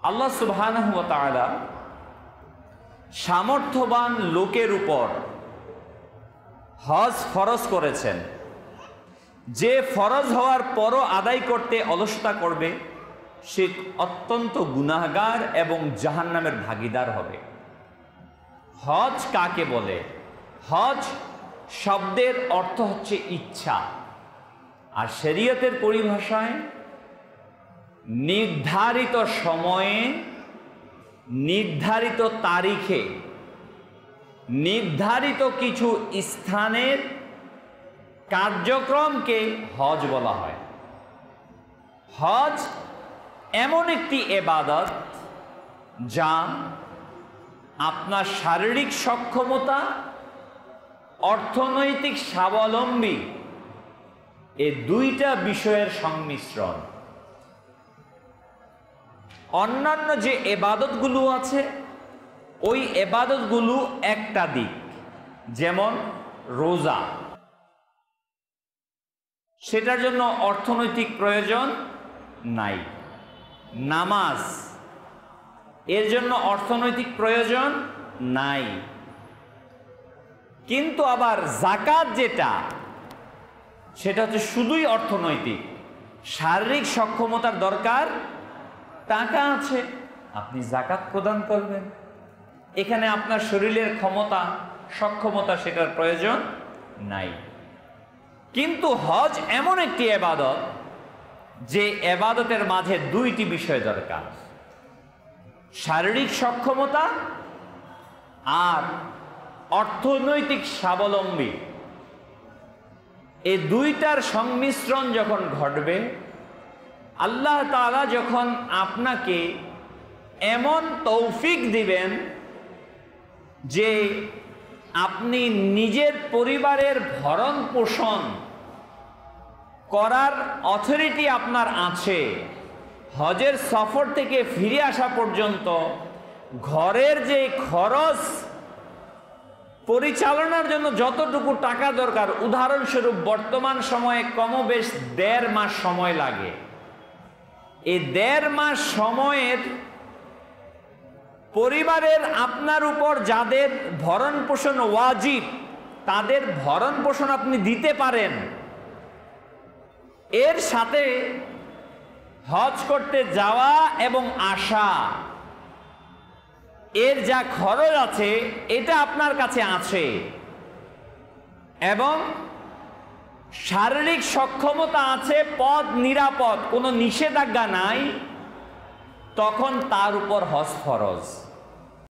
আল্লাহ সুবহানাহু ওয়া তাআলা সামর্থ্যবান লোকের উপর হজ ফরজ করেছেন। যে ফরজ হওয়ার পরও আদায় করতে অলসতা করবে সে অত্যন্ত গুনাহগার এবং জাহান্নামের ভাগীদার হবে। হজ কাকে বলে? হজ শব্দের অর্থ হচ্ছে ইচ্ছা, আর শরীয়তের পরিভাষায় নির্ধারিত সময়ে, নির্ধারিত তারিখে, নির্ধারিত কিছু স্থানের কার্যক্রমকে হজ বলা হয়। হজ এমন একটি ইবাদত যা আপনার শারীরিক সক্ষমতা, অর্থনৈতিক স্বাবলম্বী এই দুইটা বিষয়ের সংমিশ্রণ। অন্যান্য যে ইবাদতগুলো আছে ওই ইবাদতগুলো একটা দিক, যেমন রোজা, সেটার জন্য অর্থনৈতিক প্রয়োজন নাই। নামাজ, এর জন্য অর্থনৈতিক প্রয়োজন নাই। কিন্তু আবার যাকাত যেটা, সেটা হচ্ছে শুধুই অর্থনৈতিক। শারীরিক সক্ষমতার দরকার, টাকা আছে, আপনি যাকাত প্রদান করবেন। এখানে আপনার শরীরের ক্ষমতা, সক্ষমতা, সেটার প্রয়োজন নাই। কিন্তু হজ এমন একটি ইবাদত যে ইবাদতের মাঝে দুইটি বিষয় দরকার, শারীরিক সক্ষমতা আর অর্থনৈতিক স্বাবলম্বী। এই দুইটার সংমিশ্রণ যখন ঘটবে, আল্লাহ তাআলা যখন আপনাকে এমন তৌফিক দিবেন যে আপনি নিজের পরিবারের ভরণ পোষণ করার অথরিটি আপনার আছে, হজের সফর থেকে ফিরে আসা পর্যন্ত ঘরের যে খরচ পরিচালনার জন্য যতটুকু টাকা দরকার, উদাহরণস্বরূপ বর্তমান সময়ে কমবেশ 1.5 মাস সময় লাগে। এই 1.5 মাস সময়ের পরিবারের আপনার উপর যাদের ভরণ পোষণ ওয়াজিব, তাদের ভরণ পোষণ আপনি দিতে পারেন। এর সাথে হজ করতে যাওয়া এবং আসা, এর যা খরচ আছে এটা আপনার কাছে আছে, এবং শারীরিক সক্ষমতা আছে, পথ নিরাপদ, কোনো নিষেধাজ্ঞা নাই, তখন তার উপর হজ ফরজ।